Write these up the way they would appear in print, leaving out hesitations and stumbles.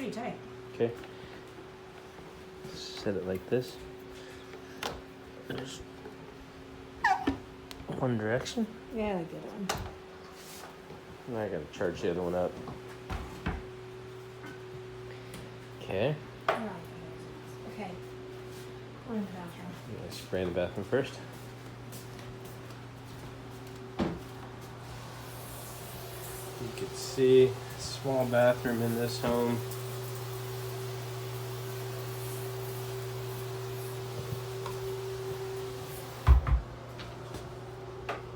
pretty tight. Okay. Set it like this. There's one direction. Yeah, the good one. And I gotta charge the other one up. Okay. Okay. Go in the bathroom. I'm gonna spray in the bathroom first. You can see a small bathroom in this home.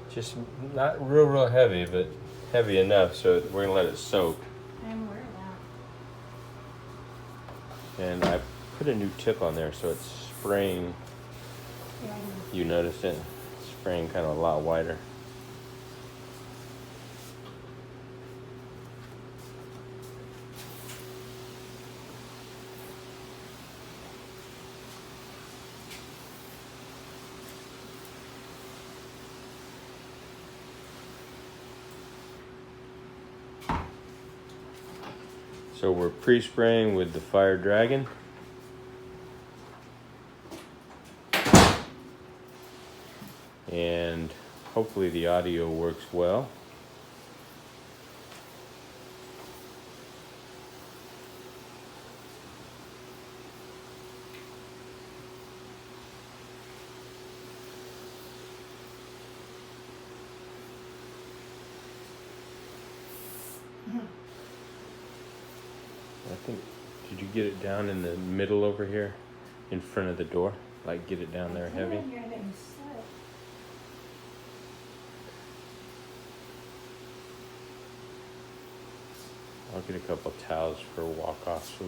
Just not real heavy, but heavy enough, so we're gonna let it soak. I'm aware of that. And I put a new tip on there, so it's spraying. Yeah, You noticed it? Spraying kind of a lot wider. So we're pre-spraying with the Fire Dragon. And hopefully the audio works well. I think, did you get it down in the middle over here in front of the door? Like get it down there heavy? Hear that you said. I'll get a couple towels for a walk off so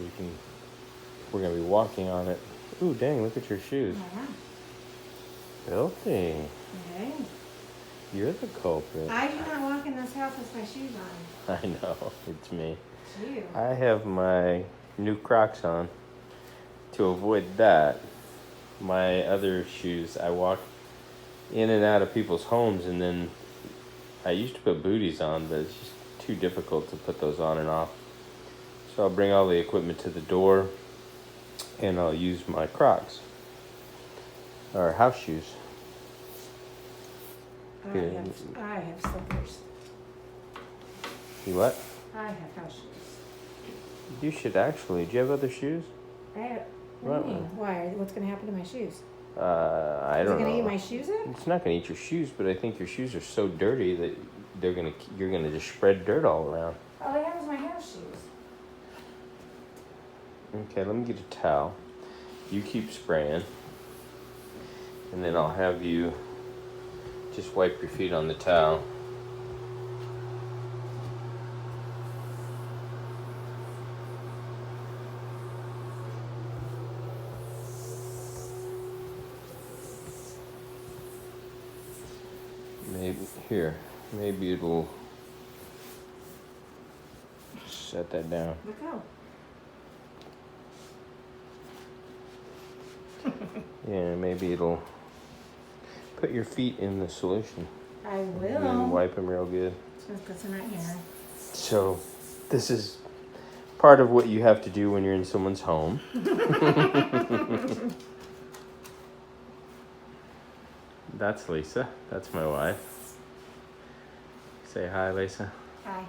we're gonna be walking on it. Ooh, dang, look at your shoes. Filthy. Okay. You're the culprit. I do not walk in this house with my shoes on. I know, it's me. It's you. I have my new Crocs on. To avoid that, my other shoes, I walk in and out of people's homes, and then I used to put booties on, but it's just too difficult to put those on and off. So I'll bring all the equipment to the door, and I'll use my Crocs, or house shoes. I have slippers. You what? I have house shoes. You should actually. Do you have other shoes? I have. What do you mean? Why? What's going to happen to my shoes? I don't know. Is it going to eat my shoes up? It's not going to eat your shoes, but I think your shoes are so dirty that you're gonna just spread dirt all around. All I have is my house shoes. Okay, let me get a towel. You keep spraying, and then I'll have you just wipe your feet on the towel. Maybe it'll set that down. Look out. Yeah, maybe it'll put your feet in the solution. I will. And then wipe them real good. So let's put some right here. So, this is part of what you have to do when you're in someone's home. That's Lisa. That's my wife. Say hi, Lisa. Hi.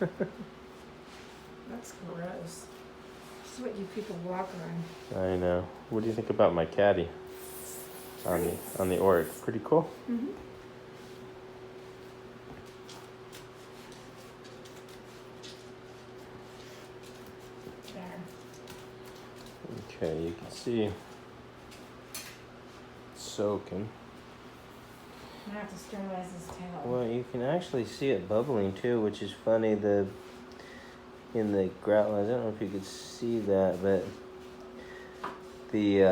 That's gross. This is what you people walk on. I know. What do you think about my caddy on the Oreck? Pretty cool. Mm-hmm. There. Okay, you can see it's soaking. I'm gonna have to sterilize this towel. Well, you can actually see it bubbling too, which is funny. In the grout lines, I don't know if you could see that, but the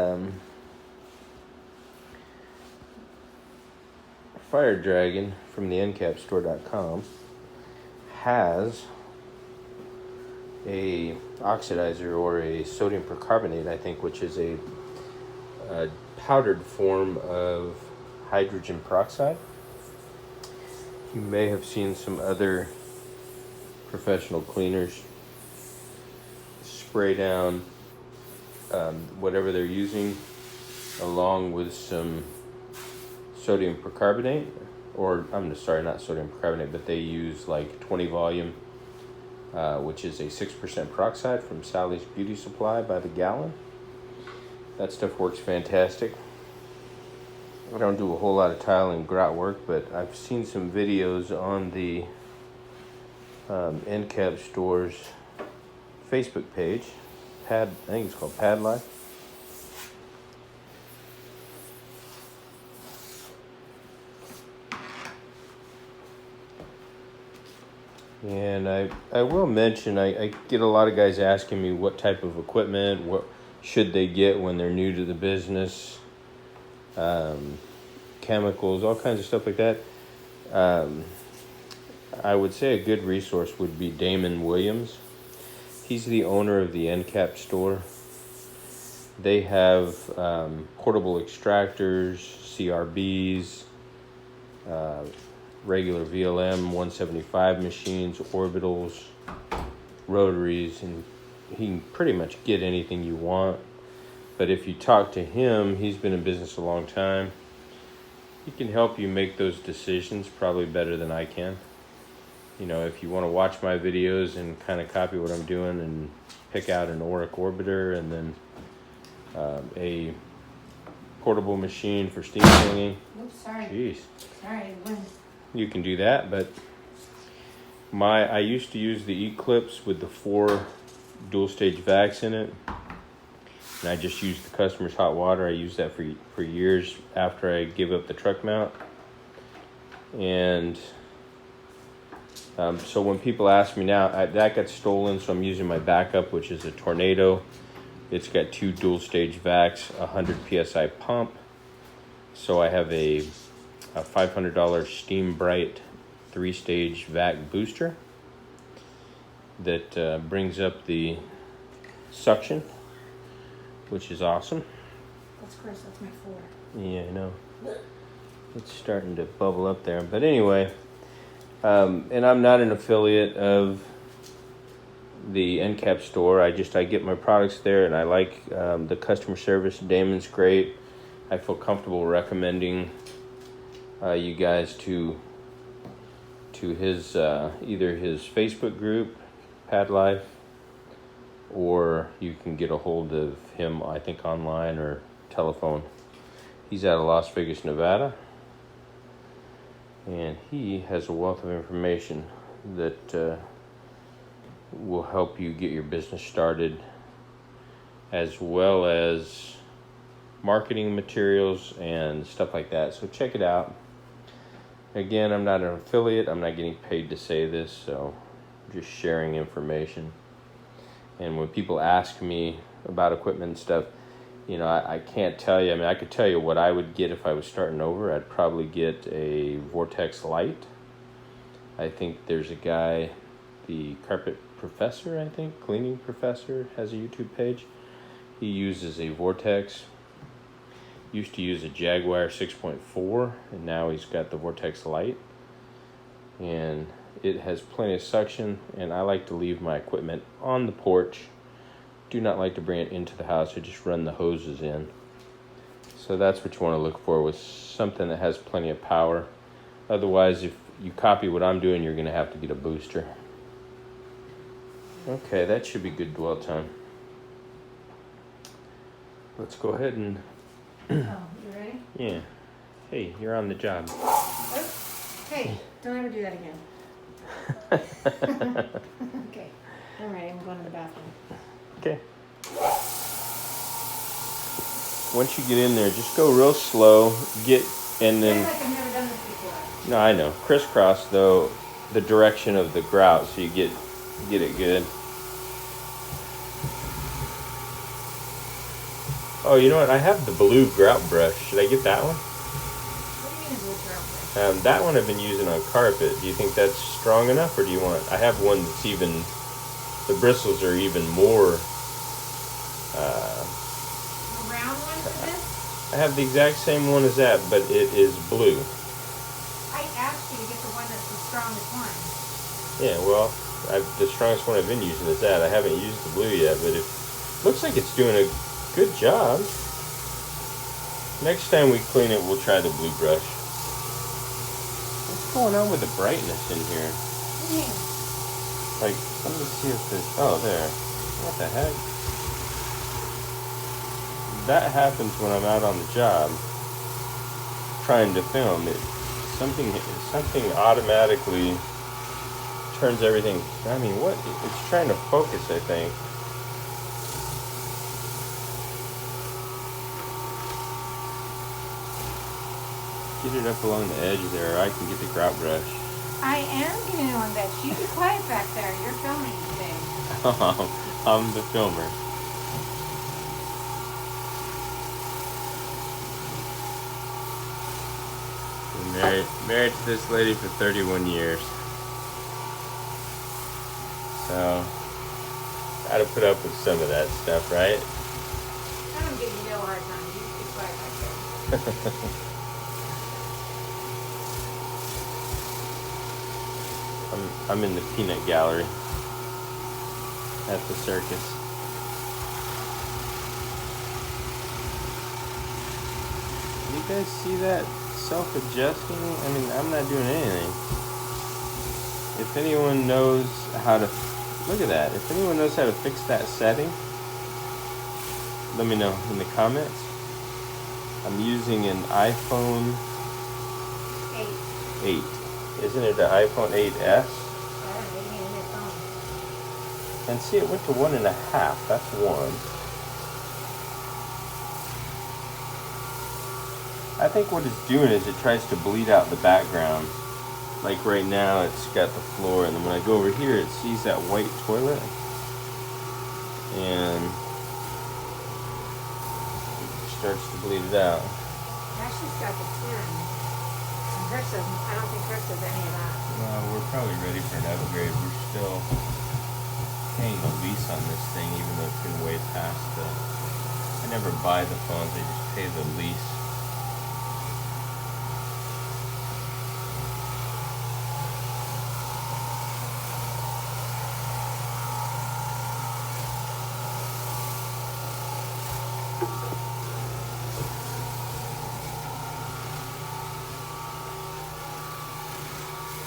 Fire Dragon from the endcapstore.com has a oxidizer or a sodium percarbonate, I think, which is a powdered form of hydrogen peroxide. You may have seen some other professional cleaners spray down whatever they're using, along with some sodium percarbonate, or I'm sorry, not sodium percarbonate, but they use like 20 volume, which is a 6% peroxide from Sally's Beauty Supply by the gallon. That stuff works fantastic. I don't do a whole lot of tile and grout work, but I've seen some videos on the End Cap Store's Facebook page. I think it's called Pad Life. And I will mention, I get a lot of guys asking me what type of equipment, what should they get when they're new to the business, chemicals, all kinds of stuff like that. I would say a good resource would be Damon Williams. He's the owner of the End Cap Store. They have portable extractors, CRBs, regular VLM 175 machines, orbitals, rotaries, and he can pretty much get anything you want. But if you talk to him, he's been in business a long time. He can help you make those decisions probably better than I can. You know, if you want to watch my videos and kind of copy what I'm doing and pick out an Oreck orbiter and then a portable machine for steam cleaning. Oops, sorry. Jeez. Sorry, wind. You can do that, but I used to use the Eclipse with the 4 dual stage vacs in it, and I just used the customer's hot water. I used that for years after I gave up the truck mount. And so when people ask me now, that got stolen, so I'm using my backup, which is a Tornado. It's got 2 dual stage vacs, 100 psi pump. So I have a $500 Steam Bright 3-stage vac booster that brings up the suction, which is awesome. That's gross, that's my 4. Yeah, I know. It's starting to bubble up there. But anyway, and I'm not an affiliate of the End Cap Store. I get my products there, and I like the customer service. Damon's great. I feel comfortable recommending you guys to his either his Facebook group, Pad Life, or you can get a hold of him, I think, online or telephone. He's out of Las Vegas, Nevada, and he has a wealth of information that will help you get your business started, as well as marketing materials and stuff like that. So check it out. Again, I'm not an affiliate. I'm not getting paid to say this, so I'm just sharing information. And when people ask me about equipment and stuff, you know, I can't tell you. I mean, I could tell you what I would get if I was starting over. I'd probably get a Vortex Lite. I think there's a guy, the Carpet Professor, I think, Cleaning Professor, has a YouTube page. He uses a Vortex. Used to use a Jaguar 6.4, and now he's got the Vortex Lite. And it has plenty of suction, and I like to leave my equipment on the porch. Do not like to bring it into the house. I just run the hoses in. So that's what you want to look for, with something that has plenty of power. Otherwise, if you copy what I'm doing, you're going to have to get a booster. Okay, that should be good dwell time. Let's go ahead and... Oh, you ready? Yeah. Hey, you're on the job. Oops. Hey, don't ever do that again. Okay. All right, I'm going to the bathroom. Okay. Once you get in there, just go real slow. And then... I feel like I've never done this before. No, I know. Crisscross, though, the direction of the grout, so you get it good. Oh, you know what? I have the blue grout brush. Should I get that one? What do you mean a blue grout brush? That one I've been using on carpet. Do you think that's strong enough, or do you want... I have one that's even... The bristles are even more... A round one for this? I have the exact same one as that, but it is blue. I asked you to get the one that's the strongest one. Yeah, well, The strongest one I've been using is that. I haven't used the blue yet, but it looks like it's doing a good job. Next time we clean it, we'll try the blue brush. What's going on with the brightness in here? Yeah. Like, let me see if there's, oh, there. What the heck? That happens when I'm out on the job trying to film. Something automatically turns everything. I mean, what? It's trying to focus, I think. Get it up along the edge there, or I can get the grout brush. I am getting along that. You be quiet back there. You're filming today. I'm the filmer. Been married to this lady for 31 years. So, gotta put up with some of that stuff, right? I don't give you no hard time. You be quiet back there. I'm in the peanut gallery at the circus. You guys see that self-adjusting? I mean, I'm not doing anything. If anyone knows how to, look at that. If anyone knows how to fix that setting, let me know in the comments. I'm using an iPhone 8. Isn't it the iPhone 8s? And see, it went to 1.5. That's 1. I think what it's doing is it tries to bleed out the background. Like right now, it's got the floor, and then when I go over here, it sees that white toilet, and it starts to bleed it out. Ashley's got the 10. And hers doesn't, I don't think hers does any of that. Well, we're probably ready for an upgrade. We're still paying a lease on this thing, even though it's been way past the... I never buy the phones, I just pay the lease.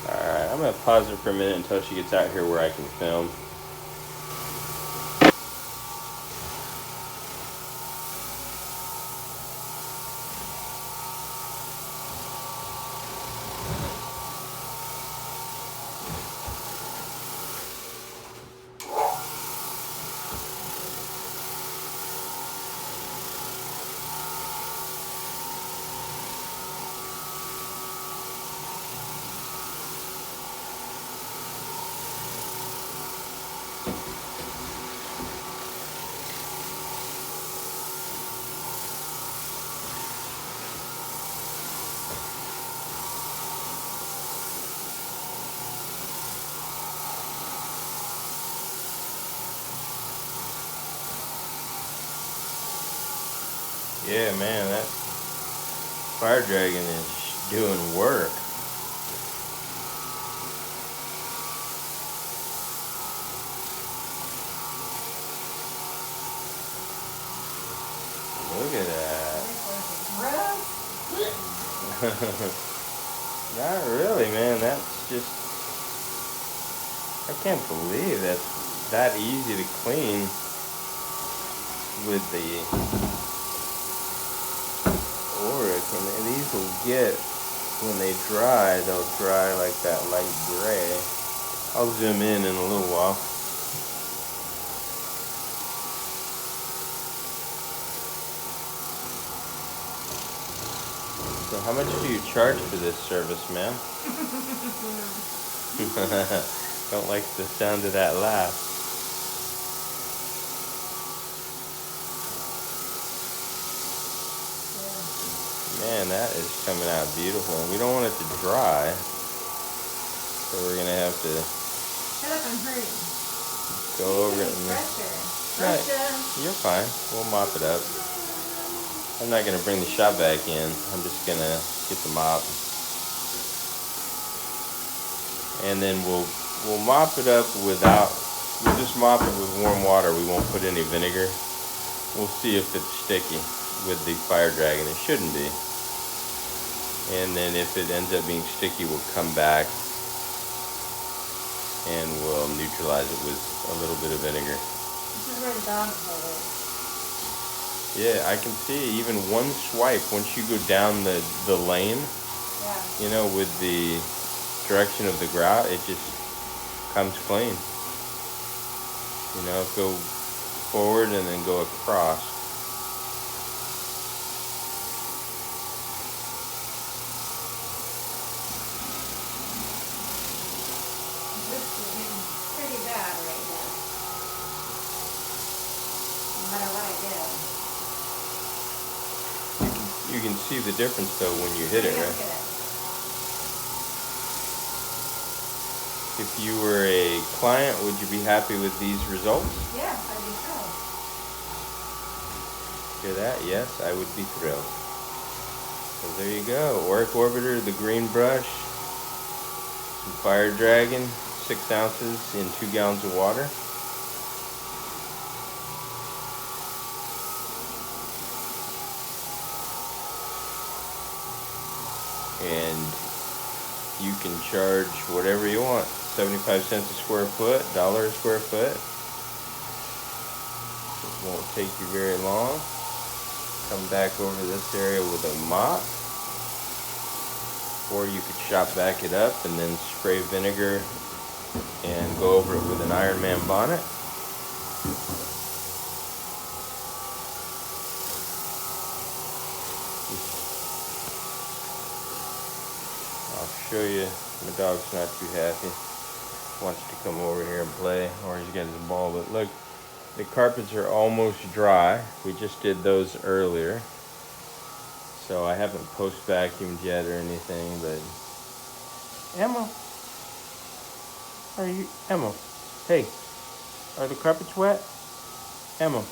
Alright, I'm going to pause it for a minute until she gets out here where I can film. Yeah, man, that fire dragon is doing work. Look at that. Not really, man. That's just... I can't believe that's that easy to clean with the Oreck, and these will get, when they dry, they'll dry like that light gray. I'll zoom in a little while. So how much do you charge for this service, ma'am? Don't like the sound of that laugh. Man, that is coming out beautiful. And we don't want it to dry. So we're going to have to... Shut up, I'm hurting. Go over it and... Right. You're fine. We'll mop it up. I'm not going to bring the shop vac in. I'm just going to get the mop. And then we'll we'll mop it up without, we'll just mop it with warm water. We won't put any vinegar. We'll see if it's sticky with the fire dragon. It shouldn't be. And then if it ends up being sticky, we'll come back and we'll neutralize it with a little bit of vinegar. This is where the dog hole is. Yeah, I can see even one swipe, once you go down the lane, Yeah. you know, with the direction of the grout, it just comes clean. You know, go forward and then go across. This is getting pretty bad right now. No matter what I do. You can see the difference though when you hit it, Yeah, right? look at it. If you were a client, would you be happy with these results? Yeah, I'd be thrilled. Hear that? Yes, I would be thrilled. So there you go. Oreck Orbiter, the green brush, some fire dragon, 6 ounces in 2 gallons of water. And you can charge whatever you want. 75 cents a square foot, $1 a square foot. It won't take you very long. Come back over this area with a mop. Or you could shop back it up and then spray vinegar and go over it with an Iron Man bonnet. I'll show you. My dog's not too happy. Wants to come over here and play, or he's got his ball. But look, the carpets are almost dry. We just did those earlier. So I haven't post vacuumed yet or anything, but Emma, Emma, hey, are the carpets wet? Emma,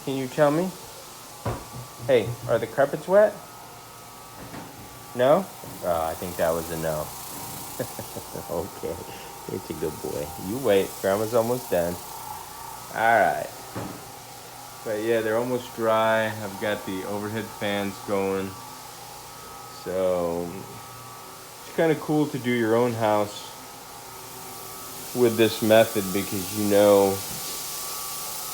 can you tell me? Hey, are the carpets wet? No? Oh, I think that was a no. Okay, it's a good boy. You wait, Grandma's almost done. Alright. But yeah, they're almost dry. I've got the overhead fans going. So it's kind of cool to do your own house with this method because you know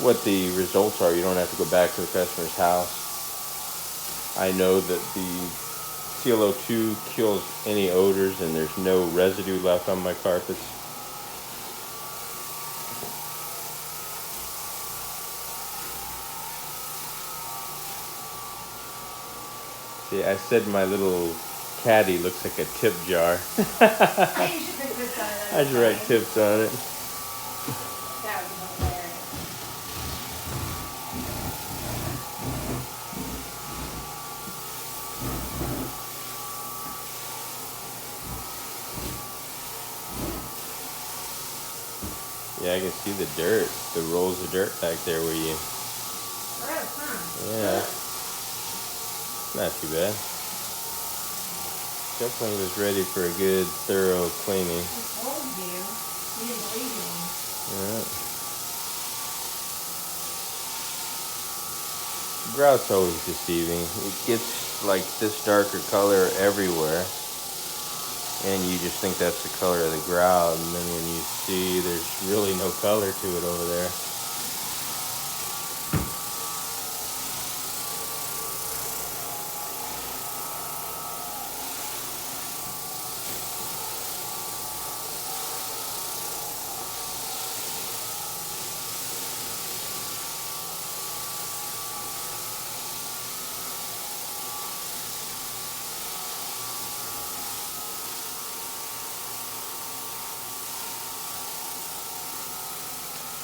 what the results are. You don't have to go back to the customer's house. I know that the CLO2 kills any odors and there's no residue left on my carpets. See, I said my little caddy looks like a tip jar. I should put this on it. I should write tips on it. That would be hilarious. Yeah, I can see the dirt, the rolls of dirt back there where you... Gross, huh? Yeah. Not too bad. Definitely was ready for a good, thorough cleaning. I told you. You didn't believe me. Alright. Grout's always deceiving. It gets like this darker color everywhere. And you just think that's the color of the grout. And then when you see there's really no color to it over there.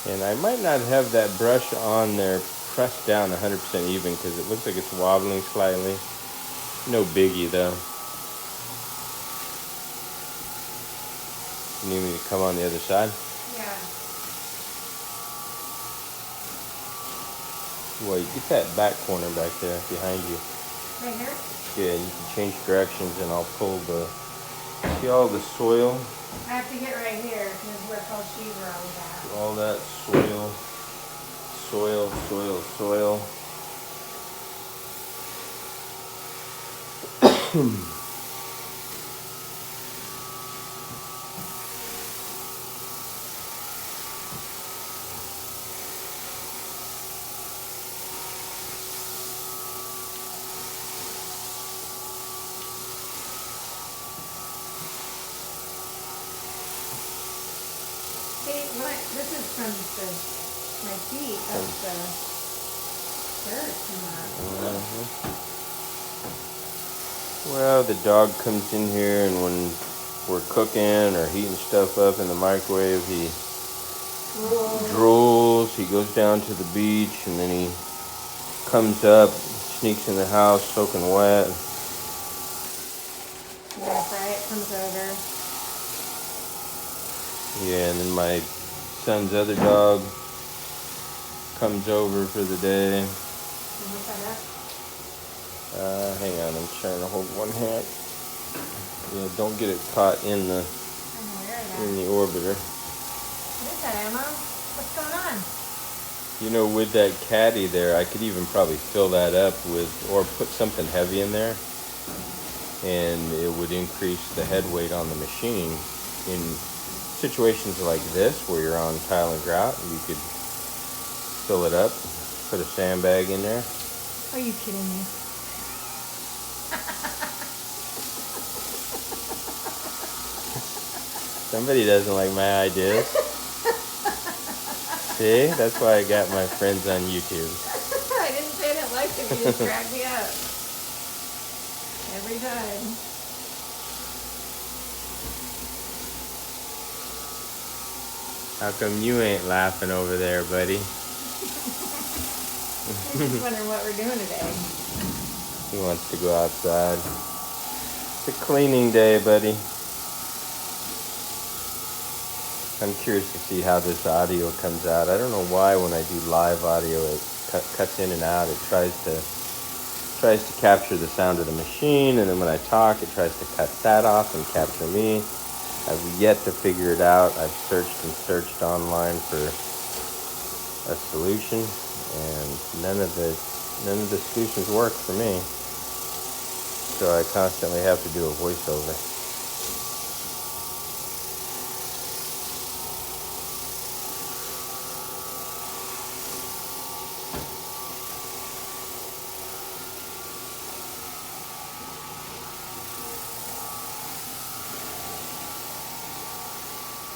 And I might not have that brush on there pressed down 100% even because it looks like it's wobbling slightly. No biggie though. You need me to come on the other side? Yeah. Well, you get that back corner back there behind you. Right here? Yeah, you can change directions and I'll pull the, see all the soil I have to get right here because where called she's are always at. All that soil. See, this is from my feet. That's the dirt from that. Well, the dog comes in here, and when we're cooking or heating stuff up in the microwave, he drools. He goes down to the beach, and then he comes up, sneaks in the house, soaking wet. Yeah, right, comes over. Yeah, and then my son's other dog comes over for the day. What's that up? Hang on, I'm trying to hold one hand. Yeah, don't get it caught in the orbiter. What is that, Emma? What's going on? You know, with that caddy there, I could even probably fill that up with, or put something heavy in there, and it would increase the head weight on the machine. In situations like this, where you're on tile and grout, you could fill it up, put a sandbag in there. Are you kidding me? Somebody doesn't like my ideas. See? That's why I got my friends on YouTube. I didn't say I didn't like them. You just crack me up. Every time. How come you ain't laughing over there, buddy? I'm just wondering what we're doing today. He wants to go outside. It's a cleaning day, buddy. I'm curious to see how this audio comes out. I don't know why when I do live audio it cuts in and out. It tries to capture the sound of the machine, and then when I talk it tries to cut that off and capture me. I've yet to figure it out. I've searched online for a solution, and none of the solutions work for me. So I constantly have to do a voiceover.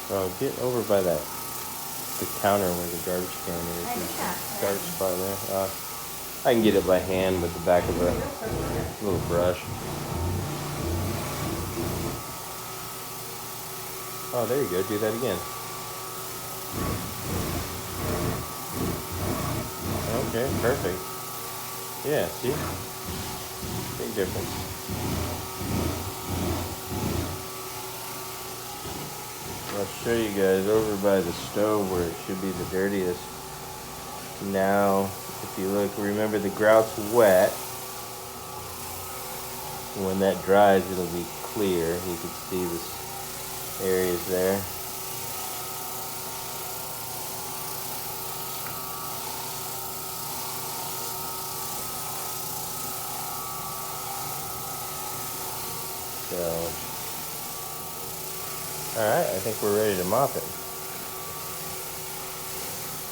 Oh, get over by the counter where the garbage can is. I did that. Garbage spot there. I can get it by hand with the back of a little brush. Oh, there you go. Do that again. Okay, perfect. Yeah, see? Big difference. I'll show you guys over by the stove where it should be the dirtiest. Now, if you look, remember the grout's wet. When that dries, it'll be clear. You can see this areas there. So, alright, I think we're ready to mop it.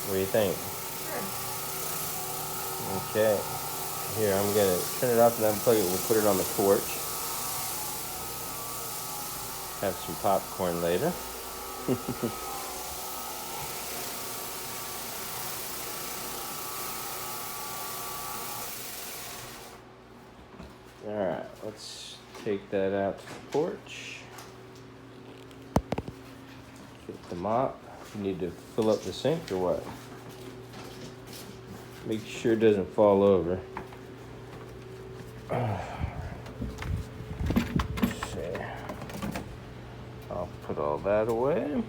What do you think? Sure. Okay. Here, I'm going to turn it off and unplug it. We'll put it on the porch. Have some popcorn later. Alright, let's take that out to the porch. Get the mop. You need to fill up the sink or what? Make sure it doesn't fall over. Let's see. I'll put all that away.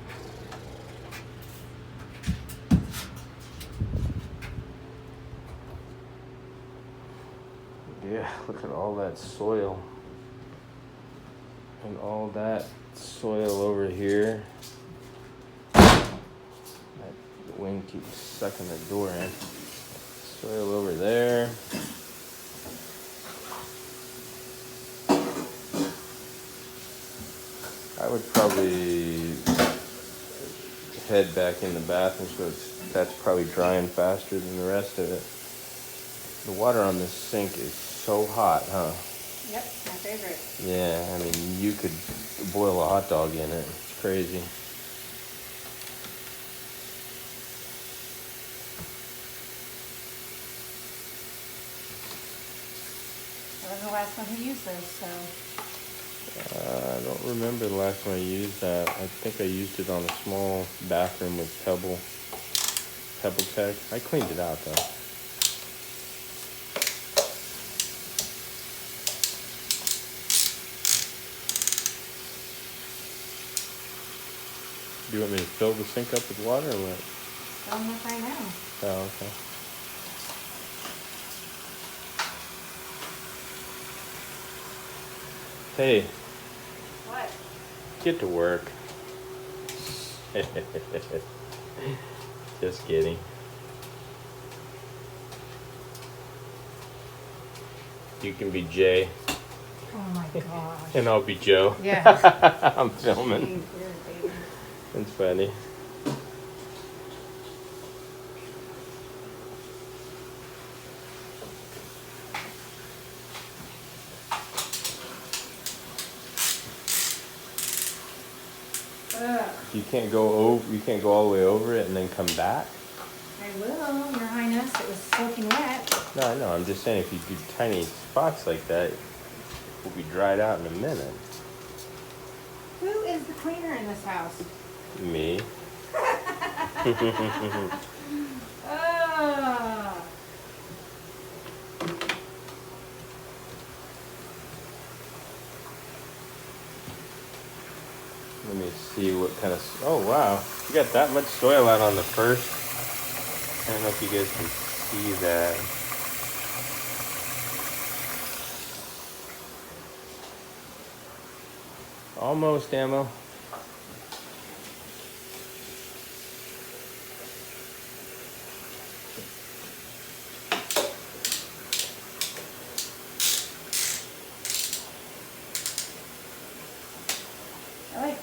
Yeah, look at all that soil and all that soil over here. That wind keeps sucking the door in. Soil over there. I would probably head back in the bathroom so that's probably drying faster than the rest of it. The water on this sink is so hot, huh? Yep, my favorite. Yeah, I mean, you could boil a hot dog in it. It's crazy. I was the last one who used those, so. I don't remember the last time I used that. I think I used it on a small bathroom with Pebble Tech. I cleaned it out though. Do you want me to fill the sink up with water or what? Fill them up right now. Oh, okay. Hey, What? get to work. Just kidding. You can be Jay. Oh my gosh. And I'll be Joe. Yeah. I'm filming. Jeez, irritating. That's funny. Ugh. You can't go all the way over it and then come back? I will, Your Highness. It was soaking wet. No, I know. I'm just saying if you do tiny spots like that, it will be dried out in a minute. Who is the cleaner in this house? Me. Ugh. Let me see what kind of... Oh, wow. You got that much soil out on the first. I don't know if you guys can see that. Almost, Ammo. I like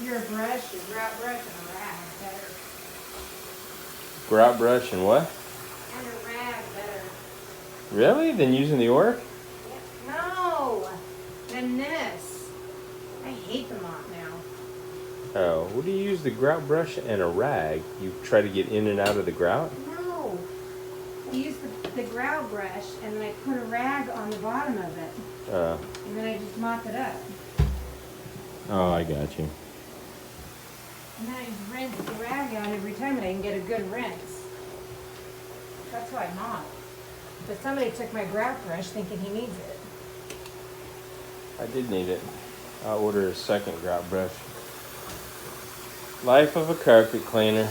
your brush, your grout brush, and a rag better. Grout brush and what? And a rag better. Really? Than using the Oreck? No, than this. I hate the mop now. Oh, what do you use the grout brush and a rag? You try to get in and out of the grout? No, I use the grout brush and then I put a rag on the bottom of it. And then I just mop it up. Oh, I got you. And then I just rinse the rag out every time and I can get a good rinse. That's how I mop. But somebody took my grout brush thinking he needs it. I did need it. I'll order a second grout brush. Life of a carpet cleaner.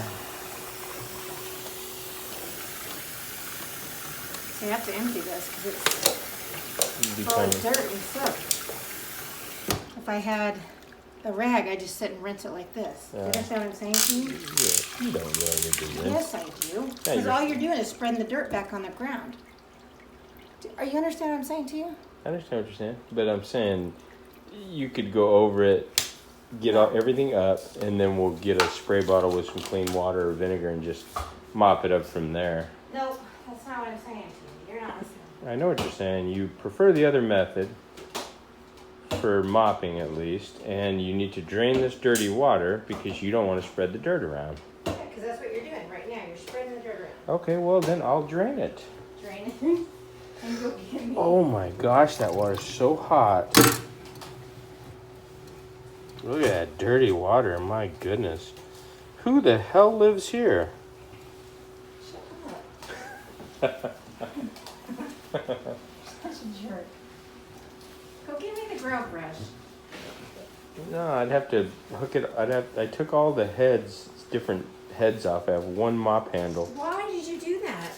So you have to empty this because it's Be full of kind dirt and soot. If I had a rag, I just sit and rinse it like this. Do you understand what I'm saying to you? Yeah, you don't really need to rinse. Yes, I do. Because all you're doing is spreading the dirt back on the ground. Are you understand what I'm saying to you? I understand what you're saying, but I'm saying you could go over it, get everything up, and then we'll get a spray bottle with some clean water or vinegar and just mop it up from there. No, that's not what I'm saying to you. You're not listening. I know what you're saying. You prefer the other method for mopping at least, and you need to drain this dirty water because you don't want to spread the dirt around. Yeah, because that's what you're doing right now. You're spreading the dirt around. Okay, well then I'll drain it. Drain it. And go get me. Oh my gosh, that water's so hot. Look at that dirty water, my goodness. Who the hell lives here? Shut up. Such a jerk. Go get me the grout brush. No, I'd have to hook it. I took all the different heads off. I have one mop handle. Why did you do that?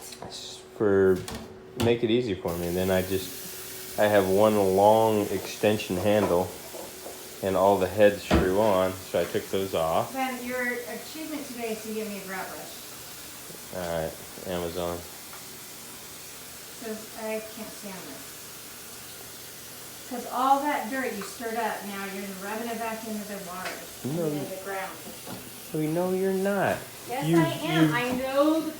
Make it easy for me. And then I just I have one long extension handle and all the heads screw on, so I took those off. Ben, your achievement today is to give me a grout brush. Alright, Amazon. Because I can't stand this. Because all that dirt you stirred up, now you're rubbing it back into the water, No. into the ground. We know you're not. Yes, I am. I know the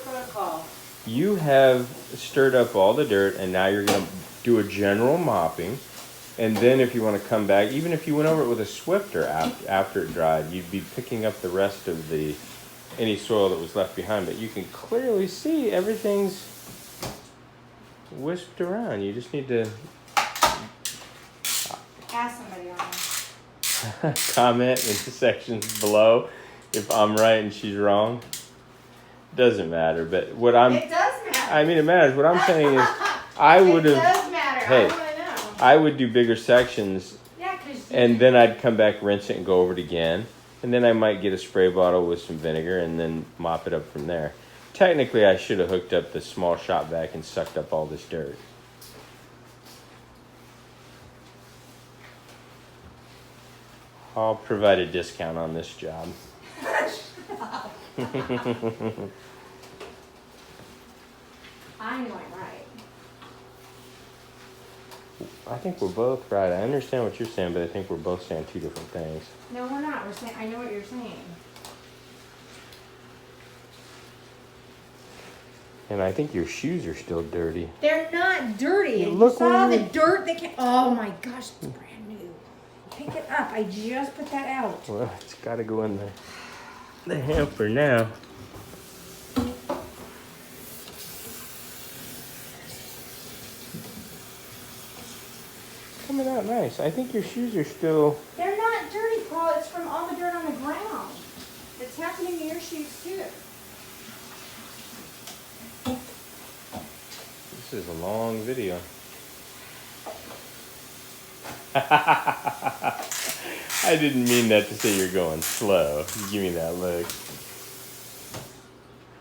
protocol. You have stirred up all the dirt, and now you're going to do a general mopping. And then if you want to come back, even if you went over it with a Swifter after it dried, you'd be picking up the rest of any soil that was left behind. But you can clearly see everything's wisped around. You just need to Ask somebody on this. comment in the sections below if I'm right and she's wrong. Doesn't matter. But It does matter. I mean, it matters. What I'm saying is, I would have. It does matter. Hey, I want to know. I would do bigger sections, Yeah, because. and then I'd come back, rinse it, and go over it again. And then I might get a spray bottle with some vinegar and then mop it up from there. Technically, I should have hooked up the small shop vac and sucked up all this dirt. I'll provide a discount on this job. I know I'm right. I think we're both right. I understand what you're saying, but I think we're both saying two different things. No, we're not. We're saying. I know what you're saying. And I think your shoes are still dirty. They're not dirty. Yeah, You look saw where the you- dirt. They can't. Oh my gosh, it's brand new. Pick it up. I just put that out. Well, it's got to go in the hamper now. Coming out nice. I think your shoes are still. They're not dirty, Paul. It's from all the dirt on the ground. It's happening to your shoes too. This is a long video. I didn't mean that to say you're going slow. You give me that look.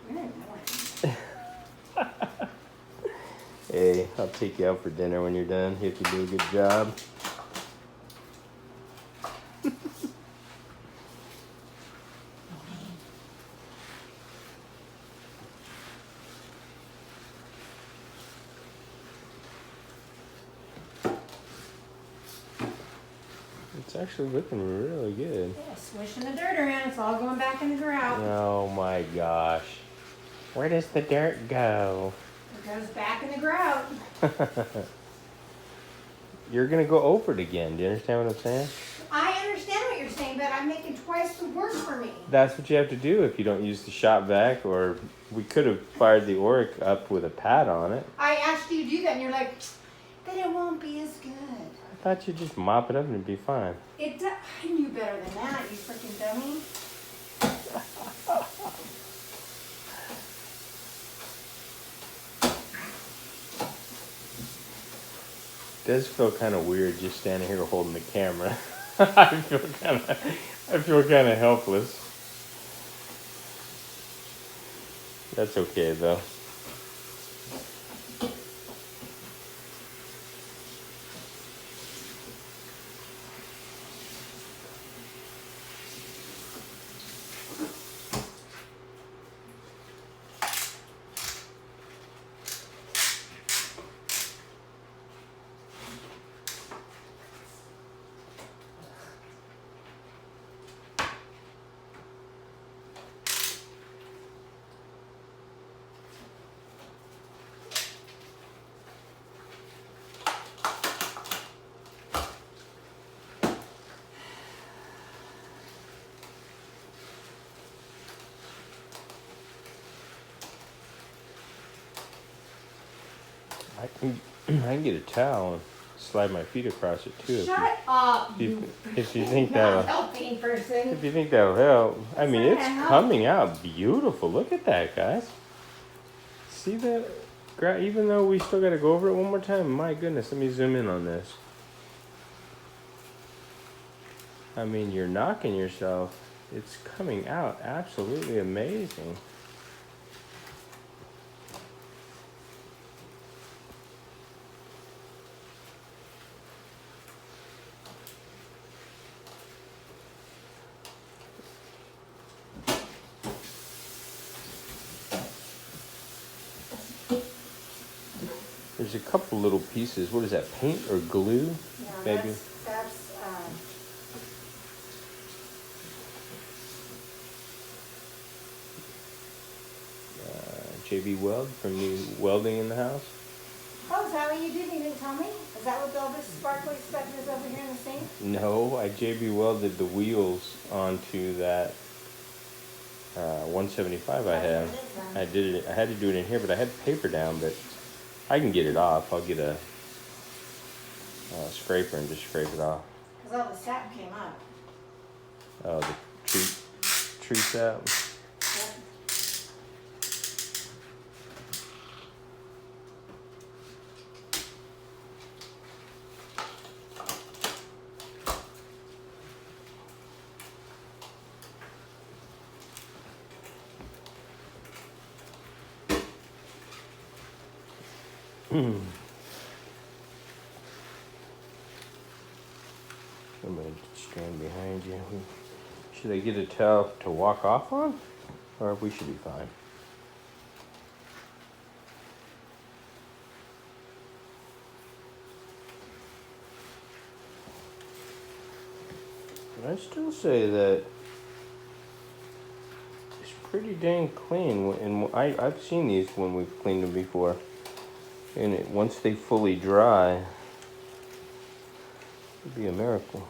You're annoying. Hey, I'll take you out for dinner when you're done if you do a good job. It's actually looking really good. Yeah, swishing the dirt around. It's all going back in the grout. Oh my gosh. Where does the dirt go? It goes back in the grout. You're gonna go over it again. Do you understand what I'm saying? I understand what you're saying, but I'm making twice the work for me. That's what you have to do if you don't use the shop vac, or we could have fired the Oreck up with a pad on it. I asked you to do that, and you're like, but it won't be as good. I thought you'd just mop it up and it'd be fine. I knew better than that, you freaking dummy. It does feel kind of weird just standing here holding the camera. I feel kind of helpless. That's okay though. I can get a towel and slide my feet across it too. Shut up, If you think not that'll helping person. if you think that'll help. I mean, It's it's not gonna help. coming out beautiful. Look at that, guys. See that? Even though we still got to go over it one more time. My goodness, let me zoom in on this. I mean, you're knocking yourself. It's coming out absolutely amazing. there's a couple little pieces. What is that, paint or glue? No, Maybe. that's JB Weld from New Welding in the House. oh, is that what you did? You didn't tell me? Is that what all this sparkly stuff is over here in the sink? No, I JB welded the wheels onto that 175 I have. I did it. I had to do it in here, but I had paper down. But I can get it off. I'll get a scraper and just scrape it off. Because all the sap came up. Oh, the tree sap. Yep. I'm going to stand behind you. Should I get a towel to walk off on? Or we should be fine. But I still say that it's pretty dang clean. And I've seen these when we've cleaned them before. And once they fully dry, it'd be a miracle.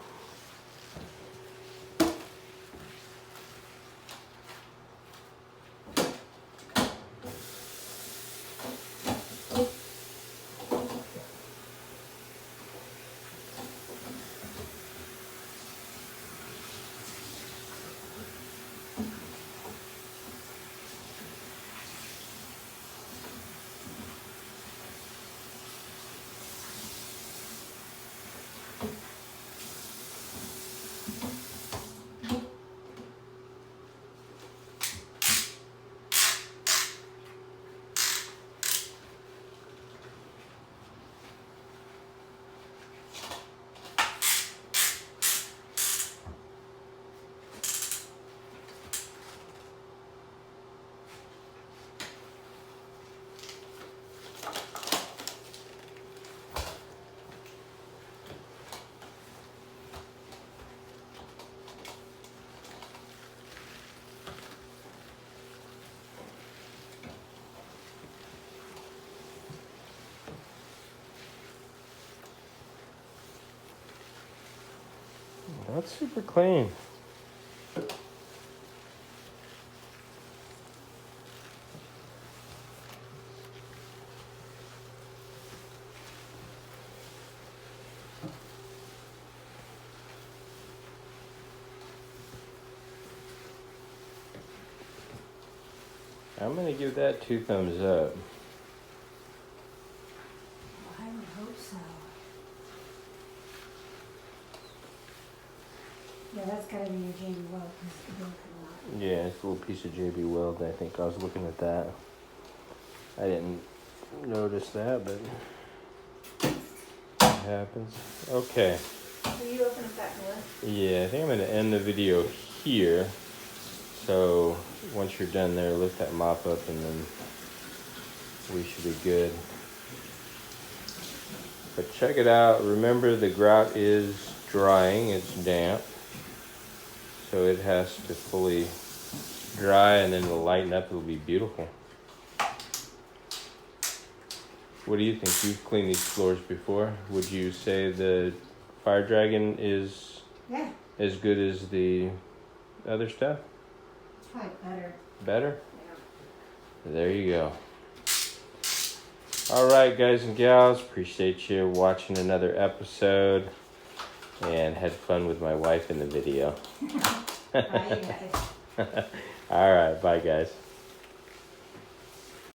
That's super clean. I'm going to give that 2 thumbs up. I would hope so. Yeah, that's gotta be your JB Weld because the bill could not. Yeah, it's a little piece of JB Weld. I think I was looking at that. I didn't notice that, but it happens. Okay. Will you open up that door? Yeah, I think I'm going to end the video here. So once you're done there, lift that mop up and then we should be good. But check it out. Remember, the grout is drying. It's damp. So it has to fully dry and then it'll lighten up. It'll be beautiful. What do you think? You've cleaned these floors before. Would you say the Fire Dragon is as good as the other stuff? It's probably better. Better? Yeah. There you go. All right, guys and gals. Appreciate you watching another episode. And had fun with my wife in the video. Bye, you guys. All right. Bye, guys.